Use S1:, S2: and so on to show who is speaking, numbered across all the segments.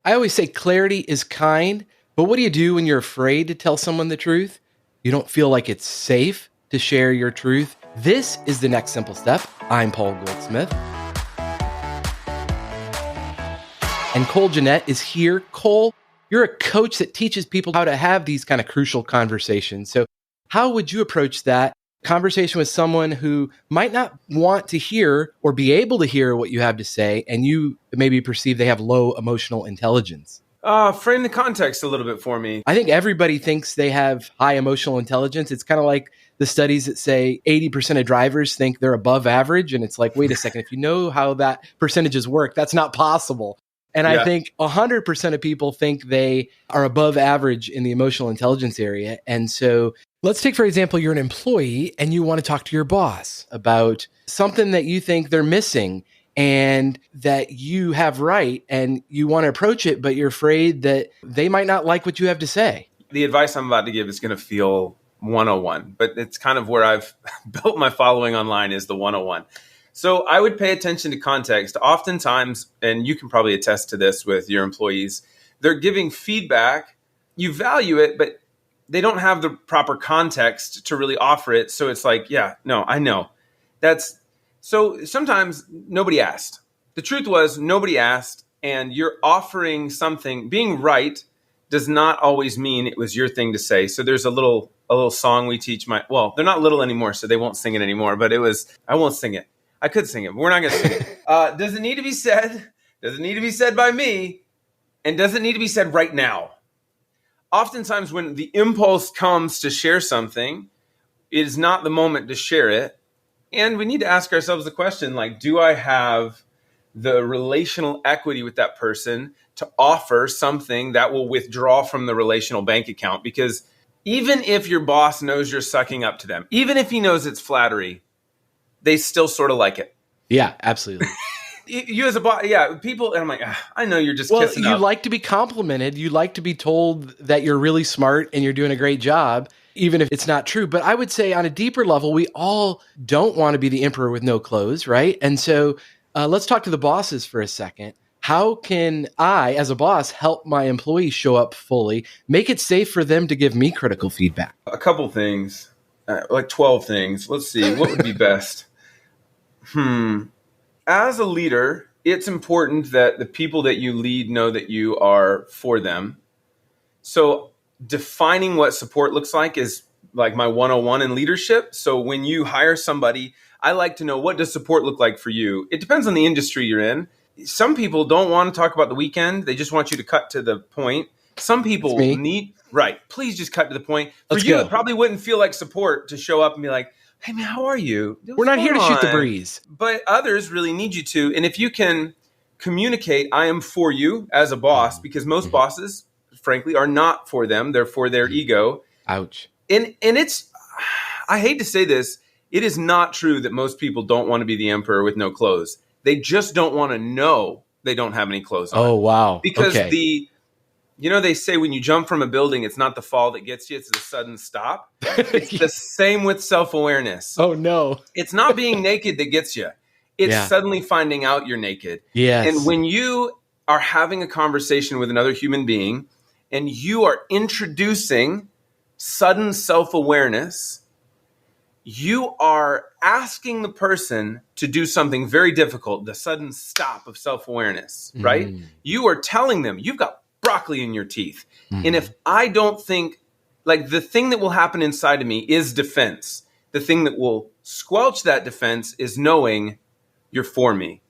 S1: I always say clarity is kind, but what do you do when you're afraid to tell someone the truth? You don't feel like it's safe to share your truth. This is The Next Simple Step. I'm Paul Goldsmith. And Cole Jennette is here. Cole, you're a coach that teaches people how to have these kind of crucial conversations. So how would you approach that conversation with someone who might not want to hear or be able to hear what you have to say, and you maybe perceive they have low emotional intelligence?
S2: Frame the context a little bit for me.
S1: I think everybody thinks they have high emotional intelligence. It's kind of like the studies that say 80% of drivers think they're above average. And it's like, wait a second, if you know how that percentages work, that's not possible. And I think 100% of people think they are above average in the emotional intelligence area. And so let's take, for example, you're an employee and you want to talk to your boss about something that you think they're missing and that you have right, and you want to approach it, but you're afraid that they might not like what you have to say.
S2: The advice I'm about to give is going to feel 101, but it's kind of where I've built my following online is the 101. So I would pay attention to context. Oftentimes, and you can probably attest to this with your employees, they're giving feedback, you value it, but they don't have the proper context to really offer it. So it's like, yeah, no, I know. So sometimes nobody asked. The truth was nobody asked, and you're offering something. Being right does not always mean it was your thing to say. So there's a little song we teach they're not little anymore, so they won't sing it anymore, but I won't sing it. I could sing it, but we're not going to sing it. Does it need to be said? Does it need to be said by me? And does it need to be said right now? Oftentimes when the impulse comes to share something, it is not the moment to share it. And we need to ask ourselves the question, like, do I have the relational equity with that person to offer something that will withdraw from the relational bank account? Because even if your boss knows you're sucking up to them, even if he knows it's flattery, they still sort of like it.
S1: Yeah, absolutely.
S2: You as a boss, people, and I'm like, I know you're just kissing up.
S1: You like to be complimented. You like to be told that you're really smart and you're doing a great job, even if it's not true. But I would say on a deeper level, we all don't want to be the emperor with no clothes, right? And so let's talk to the bosses for a second. How can I, as a boss, help my employees show up fully, make it safe for them to give me critical feedback?
S2: A couple things, like 12 things. Let's see, what would be best? As a leader, it's important that the people that you lead know that you are for them. So defining what support looks like is like my 101 in leadership. So when you hire somebody, I like to know, what does support look like for you? It depends on the industry you're in. Some people don't want to talk about the weekend. They just want you to cut to the point. Some people please just cut to the point. For you, it probably wouldn't feel like support to show up and be like, hey man, how are you?
S1: We're not here to shoot the breeze.
S2: But others really need you to. And if you can communicate, I am for you as a boss, because most bosses, frankly, are not for them. They're for their ego.
S1: Ouch.
S2: And it's, I hate to say this, it is not true that most people don't want to be the emperor with no clothes. They just don't want to know they don't have any clothes on.
S1: Oh, wow.
S2: Because they say when you jump from a building, it's not the fall that gets you, it's the sudden stop. It's the same with self-awareness.
S1: Oh, no.
S2: It's not being naked that gets you. It's suddenly finding out you're naked.
S1: Yes.
S2: And when you are having a conversation with another human being and you are introducing sudden self-awareness, you are asking the person to do something very difficult, the sudden stop of self-awareness, right? You are telling them, you've got broccoli in your teeth. And if I don't think, like, the thing that will happen inside of me is defense. The thing that will squelch that defense is knowing you're for me.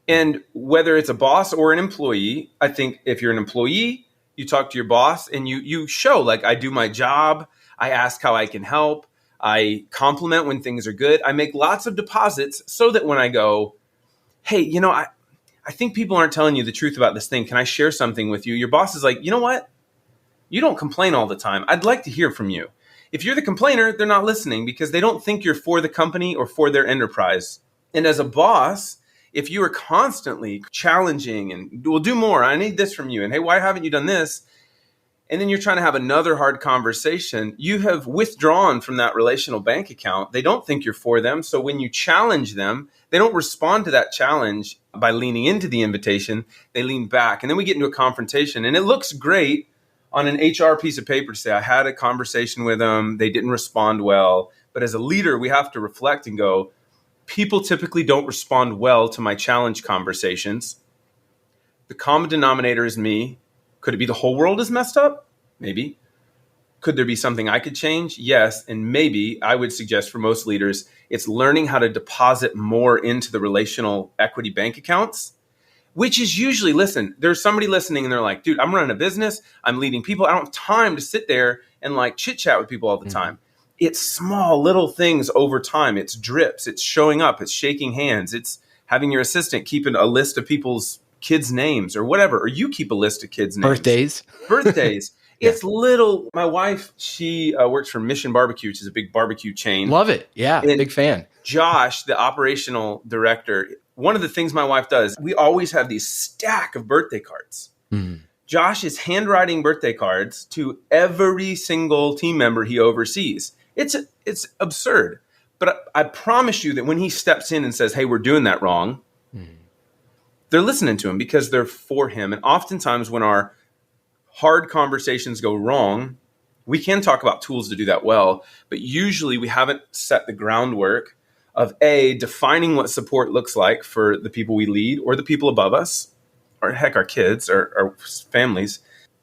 S2: And whether it's a boss or an employee, I think if you're an employee, you talk to your boss and you show, like, I do my job. I ask how I can help. I compliment when things are good. I make lots of deposits so that when I go, hey, I think people aren't telling you the truth about this thing. Can I share something with you? Your boss is like, you know what? You don't complain all the time. I'd like to hear from you. If you're the complainer, they're not listening because they don't think you're for the company or for their enterprise. And as a boss, if you are constantly challenging and we'll do more, I need this from you. And hey, why haven't you done this? And then you're trying to have another hard conversation. You have withdrawn from that relational bank account. They don't think you're for them. So when you challenge them, They don't respond to that challenge by leaning into the invitation. They lean back. And then we get into a confrontation. And it looks great on an HR piece of paper to say, I had a conversation with them. They didn't respond well. But as a leader, we have to reflect and go, people typically don't respond well to my challenge conversations. The common denominator is me. Could it be the whole world is messed up? Maybe. Could there be something I could change? Yes. And maybe I would suggest for most leaders, it's learning how to deposit more into the relational equity bank accounts, which is usually, listen, there's somebody listening and they're like, dude, I'm running a business. I'm leading people. I don't have time to sit there and like chit chat with people all the time. It's small little things over time. It's drips. It's showing up. It's shaking hands. It's having your assistant keeping a list of people's kids' names or whatever, or you keep a list of kids' names. Birthdays. Yeah. It's little. My wife, she works for Mission Barbecue, which is a big barbecue chain.
S1: Love it. Yeah,
S2: and
S1: big fan.
S2: Josh, the operational director, one of the things my wife does, we always have these stack of birthday cards. Josh is handwriting birthday cards to every single team member he oversees. It's absurd. But I promise you that when he steps in and says, hey, we're doing that wrong, they're listening to him because they're for him. And oftentimes when our hard conversations go wrong, we can talk about tools to do that well, but usually we haven't set the groundwork of defining what support looks like for the people we lead or the people above us, or heck, our kids or our families.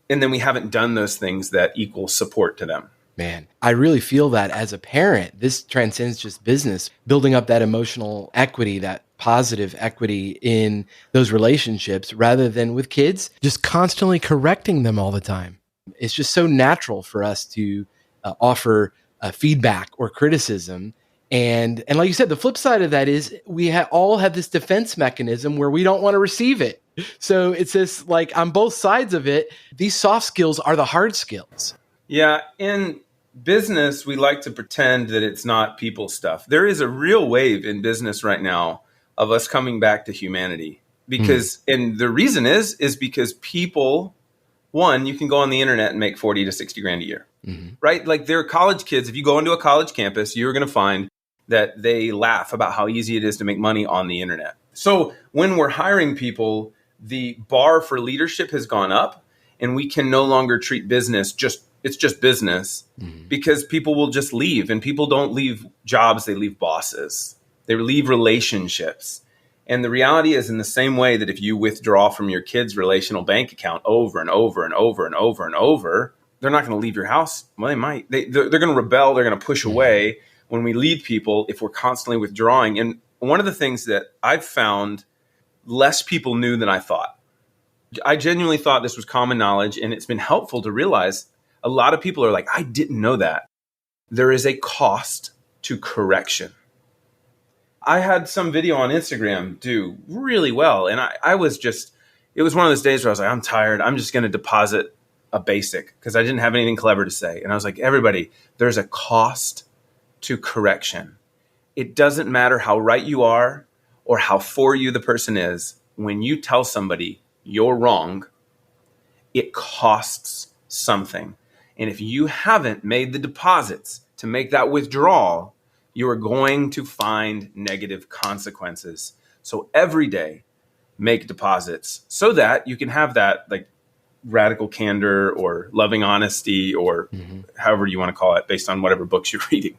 S2: And then we haven't done those things that equal support to them.
S1: Man, I really feel that as a parent, this transcends just business, building up that emotional equity, that positive equity in those relationships rather than with kids, just constantly correcting them all the time. It's just so natural for us to offer feedback or criticism. And like you said, the flip side of that is we all have this defense mechanism where we don't want to receive it. So it's this like on both sides of it, these soft skills are the hard skills.
S2: Yeah. In business, we like to pretend that it's not people stuff. There is a real wave in business right now of us coming back to humanity because, and the reason is because people, one, you can go on the internet and make 40 to 60 grand a year, right? Like they're college kids. If you go into a college campus, you're going to find that they laugh about how easy it is to make money on the internet. So when we're hiring people, the bar for leadership has gone up and we can no longer treat business it's just business because people will just leave, and people don't leave jobs. They leave bosses. They leave relationships. And the reality is in the same way that if you withdraw from your kid's relational bank account over and over and over and over and over, they're not going to leave your house. Well, they might. They're going to rebel. They're going to push away when we lead people if we're constantly withdrawing. And one of the things that I've found less people knew than I thought. I genuinely thought this was common knowledge, and it's been helpful to realize a lot of people are like, I didn't know that. There is a cost to correction. I had some video on Instagram do really well. And it was one of those days where I was like, I'm tired. I'm just going to deposit a basic because I didn't have anything clever to say. And I was like, everybody, there's a cost to correction. It doesn't matter how right you are or how for you the person is. When you tell somebody you're wrong, it costs something. And if you haven't made the deposits to make that withdrawal, you are going to find negative consequences. So every day, make deposits so that you can have that like radical candor or loving honesty or however you want to call it based on whatever books you're reading.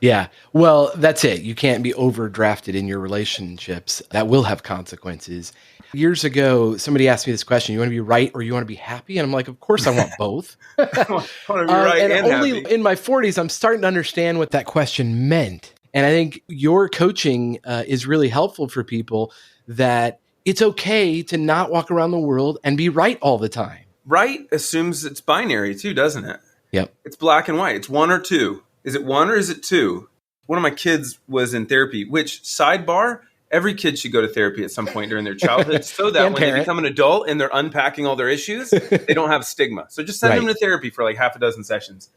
S1: Yeah. Well, that's it. You can't be overdrafted in your relationships. That will have consequences. Years ago, somebody asked me this question, you want to be right or you want to be happy? And I'm like, of course I want both.
S2: I want to be right and
S1: only
S2: happy.
S1: In my 40s, I'm starting to understand what that question meant. And I think your coaching is really helpful for people that it's okay to not walk around the world and be right all the time.
S2: Right assumes it's binary too, doesn't it?
S1: Yep.
S2: It's black and white. It's one or two. Is it one or is it two? One of my kids was in therapy, which sidebar, every kid should go to therapy at some point during their childhood so that when they become an adult and they're unpacking all their issues, they don't have stigma. So just send them to therapy for like half a dozen sessions.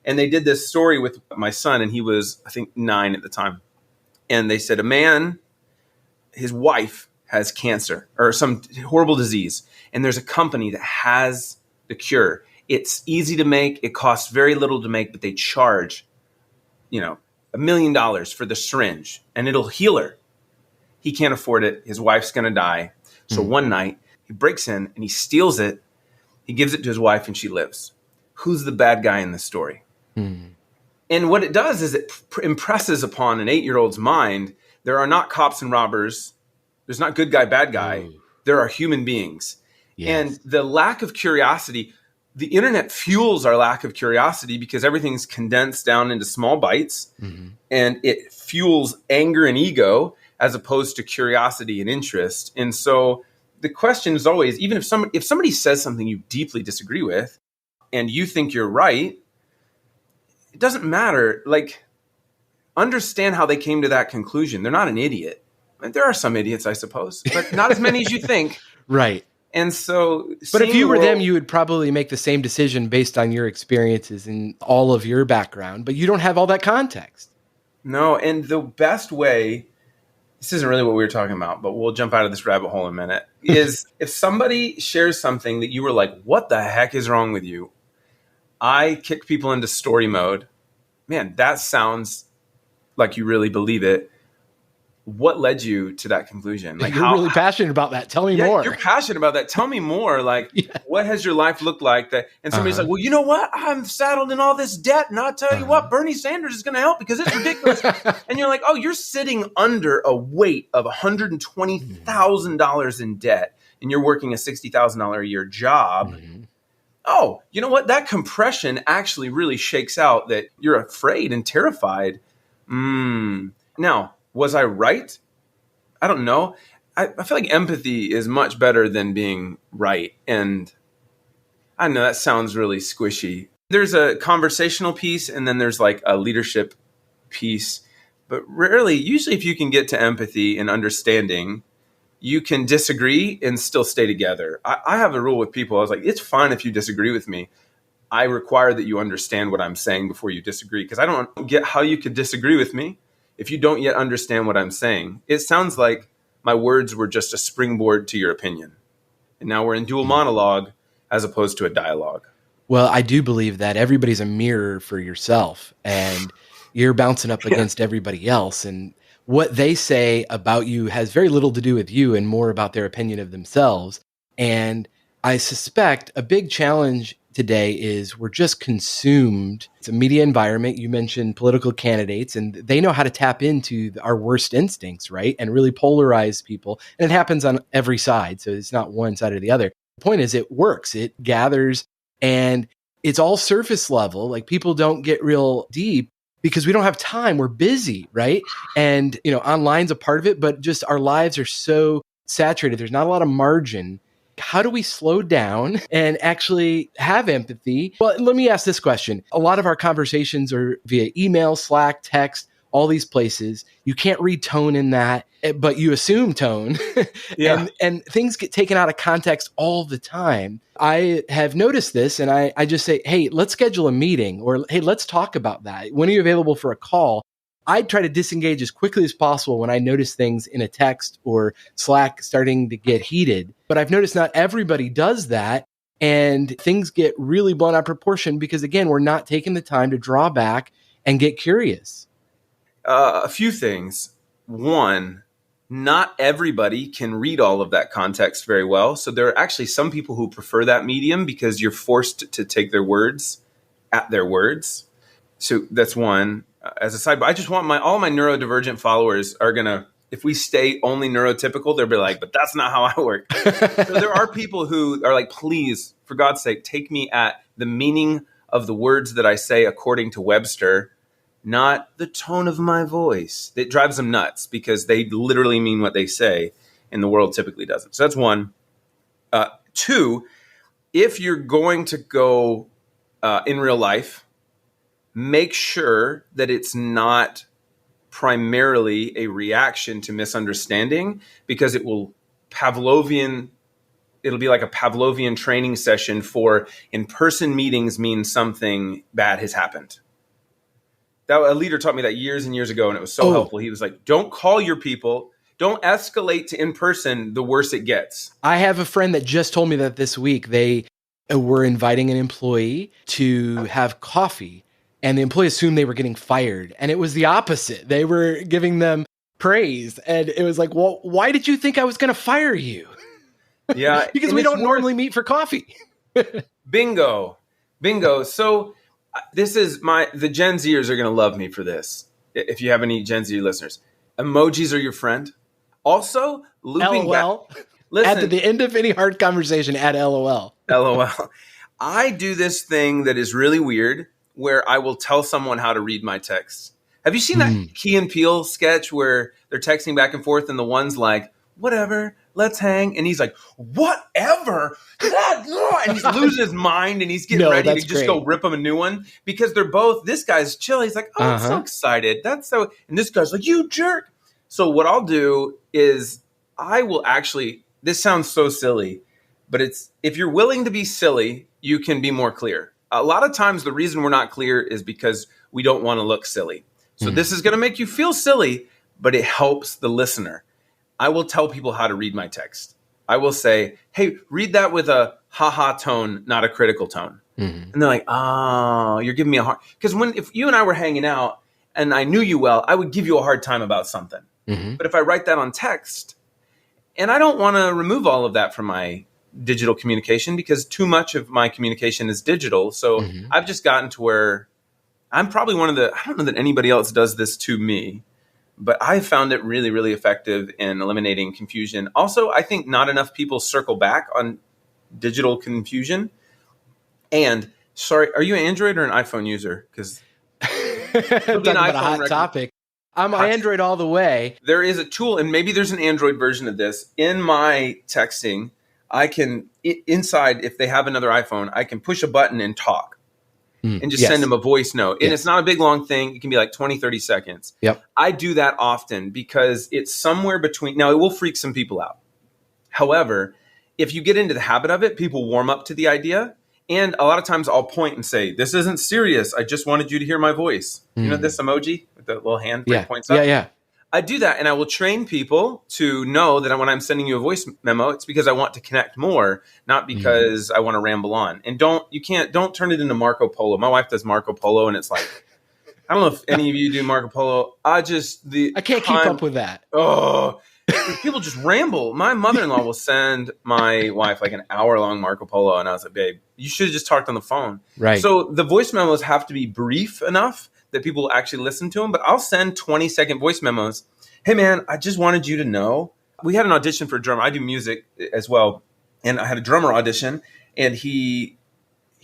S2: And they did this story with my son, and he was, I think, 9 at the time. And they said a man, his wife has cancer or some horrible disease, and there's a company that has the cure. It's easy to make. It costs very little to make, but they charge, $1 million for the syringe, and it'll heal her. He can't afford it. His wife's going to die. So one night he breaks in and he steals it. He gives it to his wife and she lives. Who's the bad guy in this story? And what it does is it impresses upon an 8-year-old's mind, there are not cops and robbers. There's not good guy, bad guy. There are human beings. Yes. And the lack of curiosity, the internet fuels our lack of curiosity because everything's condensed down into small bites, and it fuels anger and ego as opposed to curiosity and interest. And so the question is always, even if somebody says something you deeply disagree with and you think you're right, it doesn't matter. Like, understand how they came to that conclusion. They're not an idiot. There are some idiots, I suppose, but not as many as you think.
S1: Right.
S2: And so,
S1: but if you were them, you would probably make the same decision based on your experiences and all of your background, but you don't have all that context.
S2: No. And the best way, this isn't really what we were talking about, but we'll jump out of this rabbit hole in a minute, is if somebody shares something that you were like, what the heck is wrong with you? I kick people into story mode. Man, that sounds like you really believe it. What led you to that conclusion?
S1: Like, you're really passionate about that. Tell me more.
S2: You're passionate about that. Tell me more. Like, what has your life looked like? That, and somebody's like, well, you know what? I'm saddled in all this debt. And I'll tell you what, Bernie Sanders is going to help because it's ridiculous. And you're like, oh, you're sitting under a weight of $120,000 in debt. And you're working a $60,000 a year job. Oh, you know what? That compression actually really shakes out that you're afraid and terrified. Now, was I right? I don't know. I feel like empathy is much better than being right. And I know that sounds really squishy. There's a conversational piece and then there's like a leadership piece. But usually if you can get to empathy and understanding, you can disagree and still stay together. I have a rule with people. I was like, it's fine if you disagree with me. I require that you understand what I'm saying before you disagree, because I don't get how you could disagree with me if you don't yet understand what I'm saying. It sounds like my words were just a springboard to your opinion. And now we're in dual monologue as opposed to a dialogue.
S1: Well, I do believe that everybody's a mirror for yourself and you're bouncing up against everybody else. And what they say about you has very little to do with you and more about their opinion of themselves. And I suspect a big challenge today is we're just consumed. It's a media environment. You mentioned political candidates, and they know how to tap into our worst instincts, right? And really polarize people. And it happens on every side. So it's not one side or the other. The point is it works. It gathers, and it's all surface level. Like, people don't get real deep because we don't have time. We're busy, right? And, online's a part of it, but just our lives are so saturated. There's not a lot of margin. How do we slow down and actually have empathy? Well, let me ask this question. A lot of our conversations are via email, Slack, text, all these places. You can't read tone in that, but you assume tone.
S2: Yeah.
S1: and things get taken out of context all the time. I have noticed this, and I just say, hey, let's schedule a meeting, or hey, let's talk about that. When are you available for a call? I try to disengage as quickly as possible when I notice things in a text or Slack starting to get heated. But I've noticed not everybody does that, and things get really blown out of proportion because, again, we're not taking the time to draw back and get curious.
S2: A few things. One, not everybody can read all of that context very well. So there are actually some people who prefer that medium because you're forced to take their words at their words. So that's one. As a side, I just want all my neurodivergent followers are going to, if we stay only neurotypical, they'll be like, but that's not how I work. So there are people who are like, please, for God's sake, take me at the meaning of the words that I say according to Webster, not the tone of my voice. It drives them nuts because they literally mean what they say, and the world typically doesn't. So that's one. Two, if you're going to go in real life, make sure that it's not primarily a reaction to misunderstanding, because it'll be like a Pavlovian training session for in-person meetings means something bad has happened. A leader taught me that years and years ago, and it was so helpful. He was like, don't call your people. Don't escalate to in-person. The worse it gets.
S1: I have a friend that just told me that this week they were inviting an employee to have coffee, and the employee assumed they were getting fired. And it was the opposite. They were giving them praise. And it was like, well, why did you think I was going to fire you?
S2: Yeah.
S1: Because we don't normally meet for coffee.
S2: Bingo. So this is the Gen Zers are going to love me for this. If you have any Gen Z listeners, emojis are your friend. Also, looping
S1: LOL.
S2: back. Listen,
S1: at the end of any hard conversation, add LOL.
S2: LOL. I do this thing that is really weird where I will tell someone how to read my text. Have you seen that Key and Peele sketch where they're texting back and forth and the one's like, whatever, let's hang. And he's like, whatever. And he's losing his mind and he's getting ready to just go rip him a new one because they're both, this guy's chill. He's like, oh, I'm so excited. And this guy's like, you jerk. So what I'll do is I will actually, this sounds so silly, but if you're willing to be silly, you can be more clear. A lot of times the reason we're not clear is because we don't want to look silly. So this is going to make you feel silly, but it helps the listener. I will tell people how to read my text. I will say, hey, read that with a ha-ha tone, not a critical tone. And they're like, oh, you're giving me a hard... Because if you and I were hanging out and I knew you well, I would give you a hard time about something. But if I write that on text, and I don't want to remove all of that from my digital communication because too much of my communication is digital. So I've just gotten to where I'm probably I don't know that anybody else does this to me, but I found it really, really effective in eliminating confusion. Also, I think not enough people circle back on digital confusion. And sorry, are you an Android or an iPhone user? Because
S1: talking about a hot topic. I'm Android all the way.
S2: There is a tool, and maybe there's an Android version of this. In my texting, I can, inside, if they have another iPhone, I can push a button and talk. And just send them a voice note. And it's not a big, long thing. It can be like 20, 30 seconds.
S1: Yep.
S2: I do that often because it's somewhere between. Now, it will freak some people out. However, if you get into the habit of it, people warm up to the idea. And a lot of times I'll point and say, this isn't serious. I just wanted you to hear my voice. You know this emoji with the little hand that points up?
S1: Yeah.
S2: I do that, and I will train people to know that when I'm sending you a voice memo, it's because I want to connect more, not because I want to ramble on. And don't turn it into Marco Polo. My wife does Marco Polo, and it's like, I don't know if any of you do Marco Polo. I can't
S1: keep up with that.
S2: Oh, people just ramble. My mother-in-law will send my wife like an hour-long Marco Polo, and I was like, babe, you should have just talked on the phone.
S1: Right.
S2: So the voice memos have to be brief enough that people will actually listen to them, but I'll send 20-second voice memos. Hey man, I just wanted you to know, we had an audition for a drummer. I do music as well. And I had a drummer audition and he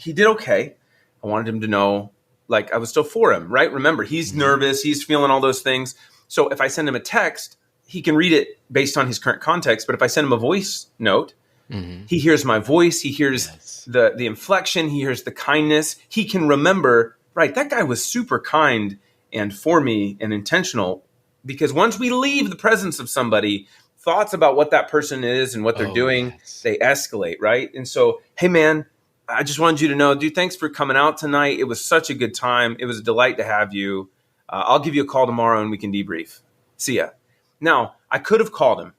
S2: did okay. I wanted him to know, like, I was still for him, right? Remember, he's nervous. He's feeling all those things. So if I send him a text, he can read it based on his current context. But if I send him a voice note, he hears my voice. He hears the inflection. He hears the kindness. He can remember, right, that guy was super kind and for me and intentional, because once we leave the presence of somebody, thoughts about what that person is and what they're doing, they escalate, right? And so, hey, man, I just wanted you to know, dude, thanks for coming out tonight. It was such a good time. It was a delight to have you. I'll give you a call tomorrow and we can debrief. See ya. Now, I could have called him.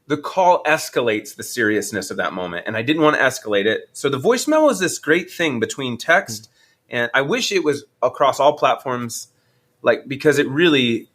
S2: The call escalates the seriousness of that moment, and I didn't want to escalate it. So the voice memo is this great thing between text and I wish it was across all platforms, because it really,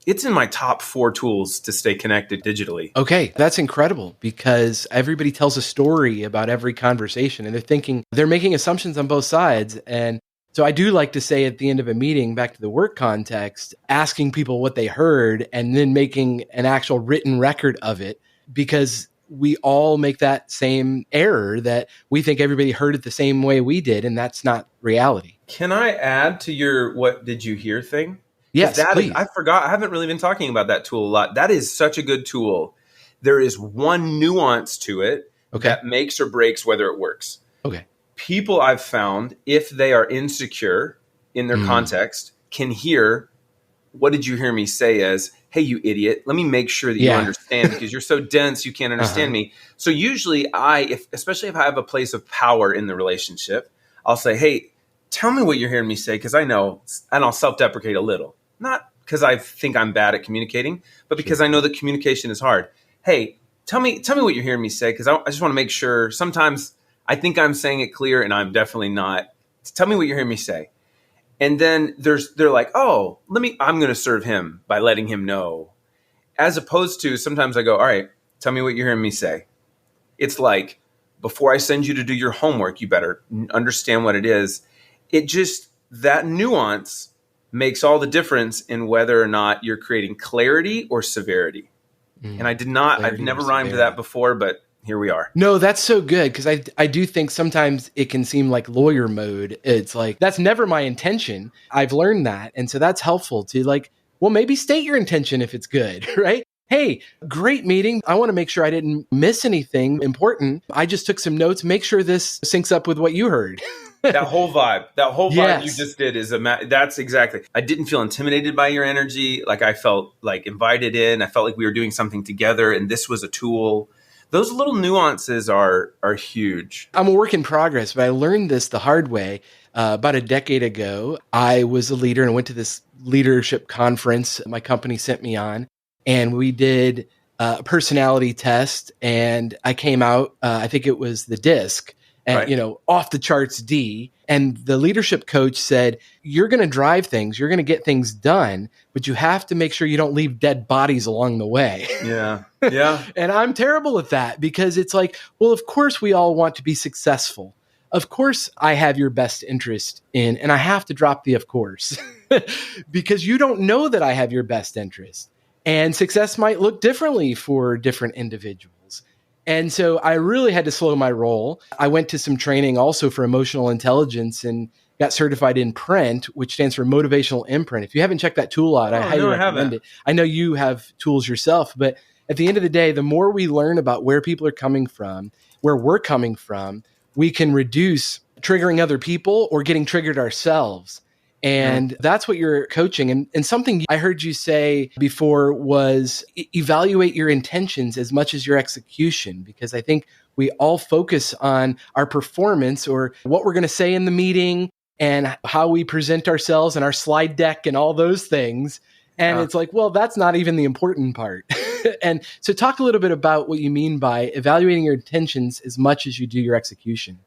S2: it's in my top 4 tools to stay connected digitally.
S1: Okay, that's incredible because everybody tells a story about every conversation and they're making assumptions on both sides. And so I do like to say at the end of a meeting, back to the work context, asking people what they heard and then making an actual written record of it, because we all make that same error that we think everybody heard it the same way we did, and that's not reality.
S2: Can I add to your what did you hear thing?
S1: Yes, please.
S2: I forgot. I haven't really been talking about that tool a lot. That is such a good tool. There is one nuance to it that makes or breaks whether it works. Okay. People I've found, if they are insecure in their context, can hear, what did you hear me say as, hey, you idiot, let me make sure that you understand because you're so dense, you can't understand me. So usually especially if I have a place of power in the relationship, I'll say, hey, tell me what you're hearing me say because I know, and I'll self-deprecate a little. Not because I think I'm bad at communicating, but because I know that communication is hard. Hey, tell me what you're hearing me say because I just want to make sure. Sometimes I think I'm saying it clear and I'm definitely not. Tell me what you're hearing me say. And then they're like, oh, I'm going to serve him by letting him know. As opposed to sometimes I go, all right, tell me what you're hearing me say. It's like, before I send you to do your homework, you better understand what it is. That nuance makes all the difference in whether or not you're creating clarity or severity. And I've never rhymed to that before, but here we are.
S1: No, that's so good, because I do think sometimes it can seem like lawyer mode. It's like, that's never my intention. I've learned that. And so that's helpful to like, well, maybe state your intention if it's good, right? Hey, great meeting. I want to make sure I didn't miss anything important. I just took some notes. Make sure this syncs up with what you heard.
S2: That whole vibe
S1: Yes.
S2: you just did that's exactly. I didn't feel intimidated by your energy. Like I felt like invited in. I felt like we were doing something together and this was a tool. Those little nuances are huge.
S1: I'm a work in progress, but I learned this the hard way. About a decade ago, I was a leader and went to this leadership conference my company sent me on. And we did a personality test, and I came out, I think it was the DISC, and,
S2: right.
S1: Off the charts D. And the leadership coach said, you're going to drive things, you're going to get things done, but you have to make sure you don't leave dead bodies along the way.
S2: Yeah. Yeah.
S1: And I'm terrible at that, because it's like, well, of course we all want to be successful. Of course I have your best interest in, and I have to drop the of course, because you don't know that I have your best interest. And success might look differently for different individuals. And so I really had to slow my roll. I went to some training also for emotional intelligence and got certified in PRINT, which stands for Motivational Imprint. If you haven't checked that tool out, I highly recommend it. I know you have tools yourself, but at the end of the day, the more we learn about where people are coming from, where we're coming from, we can reduce triggering other people or getting triggered ourselves. And that's what you're coaching. And something I heard you say before was evaluate your intentions as much as your execution, because I think we all focus on our performance or what we're going to say in the meeting and how we present ourselves and our slide deck and all those things. And it's like, well, that's not even the important part. And so talk a little bit about what you mean by evaluating your intentions as much as you do your execution.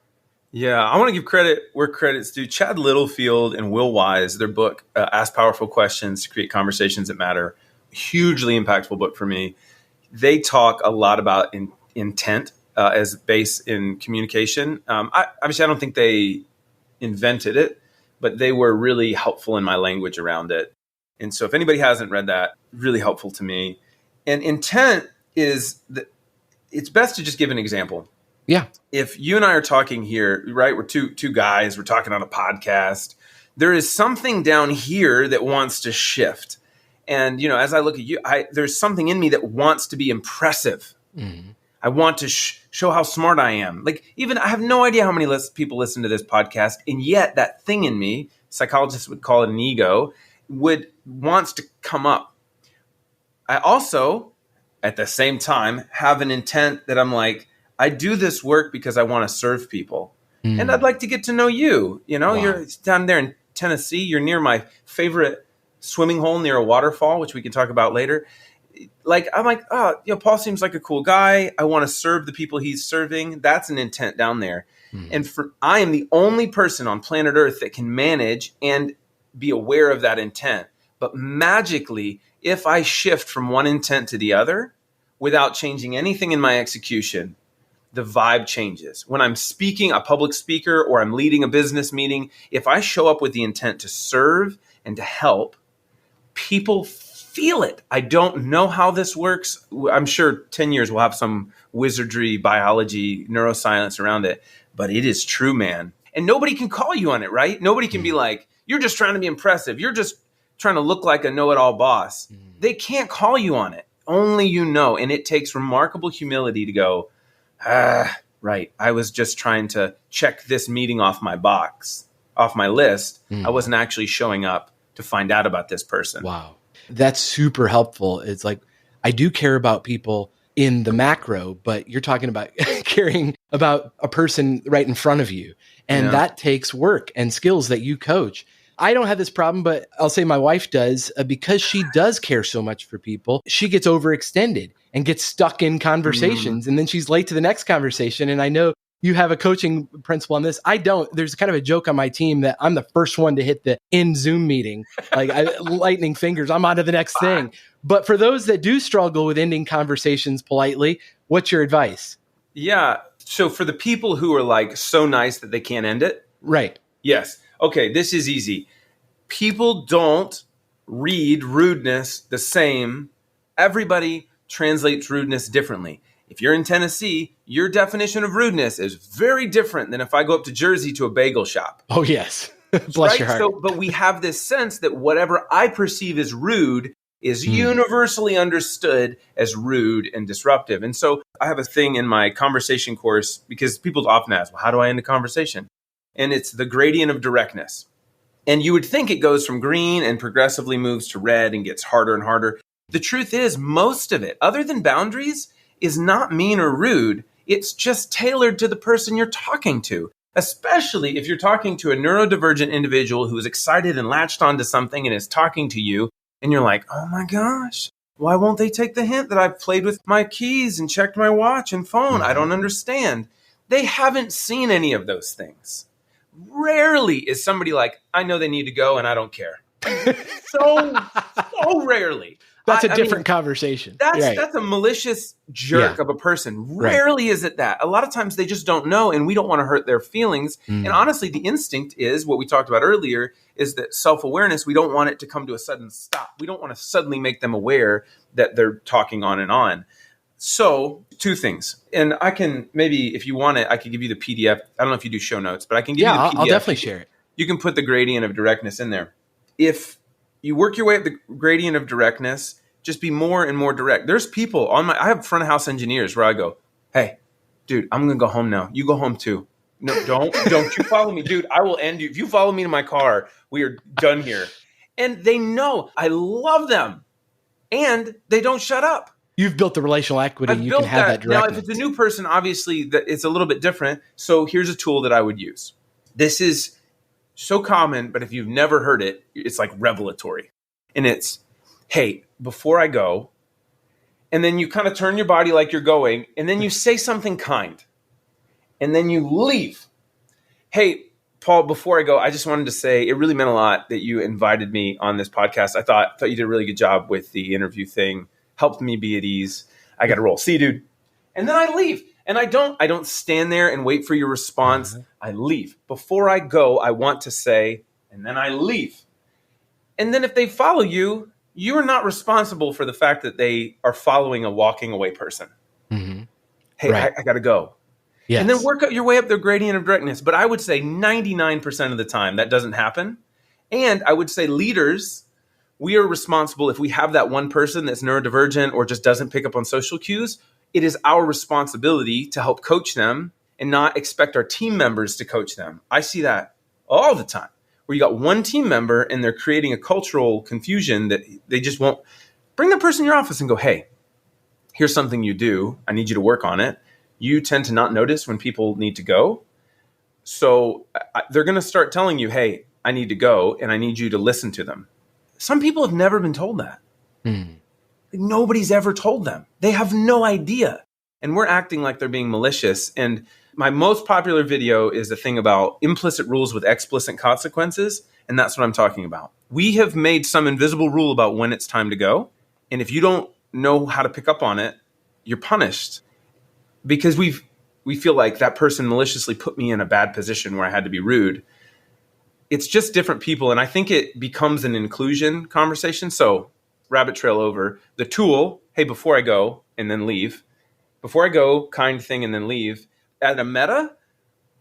S2: Yeah, I want to give credit where credit's due. Chad Littlefield and Will Wise, their book, Ask Powerful Questions to Create Conversations That Matter, hugely impactful book for me. They talk a lot about intent as base in communication. Obviously, I don't think they invented it, but they were really helpful in my language around it. And so if anybody hasn't read that, really helpful to me. And intent is, it's best to just give an example.
S1: Yeah.
S2: If you and I are talking here, right, we're two guys, we're talking on a podcast, there is something down here that wants to shift. And, as I look at you, there's something in me that wants to be impressive. Mm-hmm. I want to show how smart I am. Like, even I have no idea how many people listen to this podcast. And yet that thing in me, psychologists would call it an ego, wants to come up. I also, at the same time, have an intent that I'm like, I do this work because I want to serve people. And I'd like to get to know you. Wow. You're down there in Tennessee. You're near my favorite swimming hole near a waterfall, which we can talk about later. I'm like, Paul seems like a cool guy. I want to serve the people he's serving. That's an intent down there. And I am the only person on planet Earth that can manage and be aware of that intent. But magically, if I shift from one intent to the other without changing anything in my execution, the vibe changes. When I'm speaking, a public speaker, or I'm leading a business meeting, if I show up with the intent to serve and to help, people feel it. I don't know how this works. I'm sure 10 years we'll have some wizardry, biology, neuroscience around it, but it is true, man. And nobody can call you on it, right? Nobody can be like, you're just trying to be impressive. You're just trying to look like a know-it-all boss. They can't call you on it. Only you know. And it takes remarkable humility to go, right. I was just trying to check this meeting off my list. I wasn't actually showing up to find out about this person.
S1: Wow. That's super helpful. It's like, I do care about people in the macro, but you're talking about caring about a person right in front of you. And that takes work and skills that you coach. I don't have this problem, but I'll say my wife does, because she does care so much for people. She gets overextended and gets stuck in conversations, and then she's late to the next conversation. And I know you have a coaching principle on this. I don't. There's kind of a joke on my team that I'm the first one to hit the end Zoom meeting, like lightning fingers. I'm on to the next thing. But for those that do struggle with ending conversations politely, what's your advice?
S2: Yeah. So for the people who are like so nice that they can't end it.
S1: Right.
S2: Yes. Okay. This is easy. People don't read rudeness the same. Everybody translates rudeness differently. If you're in Tennessee, your definition of rudeness is very different than if I go up to Jersey to a bagel shop.
S1: Oh, yes. Bless your heart.
S2: So, but we have this sense that whatever I perceive as rude is universally understood as rude and disruptive. And so I have a thing in my conversation course because people often ask, well, how do I end a conversation? And it's the gradient of directness. And you would think it goes from green and progressively moves to red and gets harder and harder. The truth is most of it, other than boundaries, is not mean or rude. It's just tailored to the person you're talking to, especially if you're talking to a neurodivergent individual who is excited and latched onto something and is talking to you. And you're like, oh my gosh, why won't they take the hint that I've played with my keys and checked my watch and phone? I don't understand. They haven't seen any of those things. Rarely is somebody like, I know they need to go and I don't care. So rarely.
S1: That's a different conversation.
S2: That's a malicious jerk of a person. Rarely is it that. A lot of times they just don't know, and we don't want to hurt their feelings. And honestly, the instinct is what we talked about earlier, is that self-awareness, we don't want it to come to a sudden stop. We don't want to suddenly make them aware that they're talking on and on. So 2 things. And I can maybe, if you want it, I could give you the PDF. I don't know if you do show notes, but I can give you the PDF.
S1: I'll definitely share it.
S2: You can put the gradient of directness in there. If you work your way up the gradient of directness, just be more and more direct. There's people I have front of house engineers where I go, hey, dude, I'm going to go home now. You go home too. No, don't you follow me, dude. I will end you. If you follow me to my car, we are done here. And they know I love them and they don't shut up.
S1: You've built the relational equity. You can have that directness.
S2: Now, if it's a new person, obviously it's a little bit different. So here's a tool that I would use. This is so common, but if you've never heard it, it's like revelatory. And it's, hey, before I go, and then you kind of turn your body like you're going, and then you say something kind, and then you leave. Hey, Paul, before I go, I just wanted to say it really meant a lot that you invited me on this podcast. I thought you did a really good job with the interview thing, helped me be at ease. I got to roll. See you, dude. And then I leave. And I don't stand there and wait for your response. I leave. Before I go, I want to say, and then I leave. And then if they follow you, you are not responsible for the fact that they are following a walking away person. Hey, I got to go. Yes. And then work your way up the gradient of directness. But I would say 99% of the time that doesn't happen. And I would say leaders, we are responsible if we have that one person that's neurodivergent or just doesn't pick up on social cues. It is our responsibility to help coach them and not expect our team members to coach them. I see that all the time, where you got one team member and they're creating a cultural confusion that they just won't. Bring the person in your office and go, hey, here's something you do. I need you to work on it. You tend to not notice when people need to go. So they're going to start telling you, hey, I need to go and I need you to listen to them. Some people have never been told that. Nobody's ever told them. They have no idea. And we're acting like they're being malicious. And my most popular video is a thing about implicit rules with explicit consequences. And that's what I'm talking about. We have made some invisible rule about when it's time to go. And if you don't know how to pick up on it, you're punished. Because we feel like that person maliciously put me in a bad position where I had to be rude. It's just different people. And I think it becomes an inclusion conversation. So rabbit trail over the tool. Hey, before I go and then leave. Before I go, kind thing and then leave. At a meta,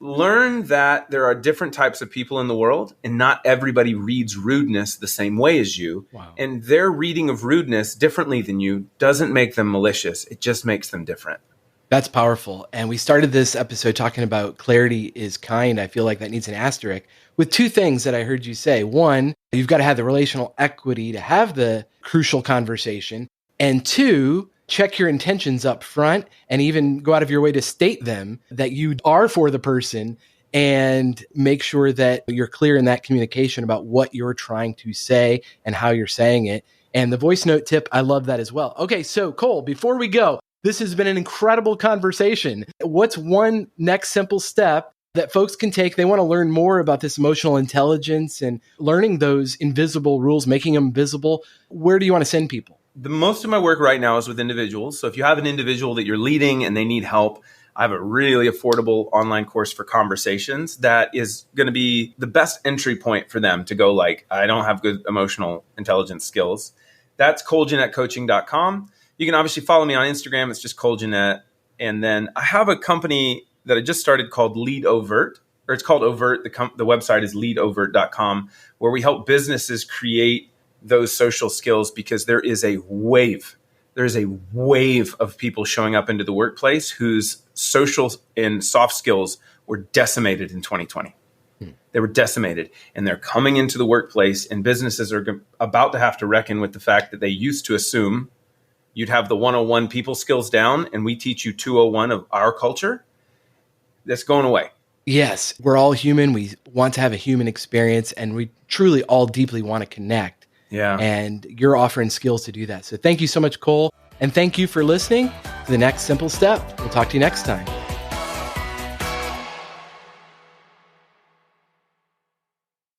S2: learn that there are different types of people in the world and not everybody reads rudeness the same way as you. Wow. And their reading of rudeness differently than you doesn't make them malicious. It just makes them different.
S1: That's powerful. And we started this episode talking about clarity is kind. I feel like that needs an asterisk with 2 things that I heard you say. 1, you've got to have the relational equity to have the crucial conversation. And 2, check your intentions up front and even go out of your way to state them that you are for the person and make sure that you're clear in that communication about what you're trying to say and how you're saying it. And the voice note tip, I love that as well. Okay, so Cole, before we go, This has been an incredible conversation. What's one next simple step that folks can take? They want to learn more about this emotional intelligence and learning those invisible rules, making them visible. Where do you want to send people?
S2: The most of my work right now is with individuals. So if you have an individual that you're leading and they need help, I have a really affordable online course for conversations that is going to be the best entry point for them to go like, I don't have good emotional intelligence skills. That's ColeJennetteCoaching.com. You can obviously follow me on Instagram. It's just Cole Jennette. And then I have a company that I just started called Lead Overt, or it's called Overt. The website is leadovert.com, where we help businesses create those social skills because there is a wave of people showing up into the workplace whose social and soft skills were decimated in 2020. They were decimated, and they're coming into the workplace, and businesses are about to have to reckon with the fact that they used to assume you'd have the 101 people skills down, and we teach you 201 of our culture. That's going away.
S1: Yes, we're all human. We want to have a human experience, and we truly all deeply want to connect.
S2: Yeah.
S1: And you're offering skills to do that. So thank you so much, Cole. And thank you for listening to The Next Simple Step. We'll talk to you next time.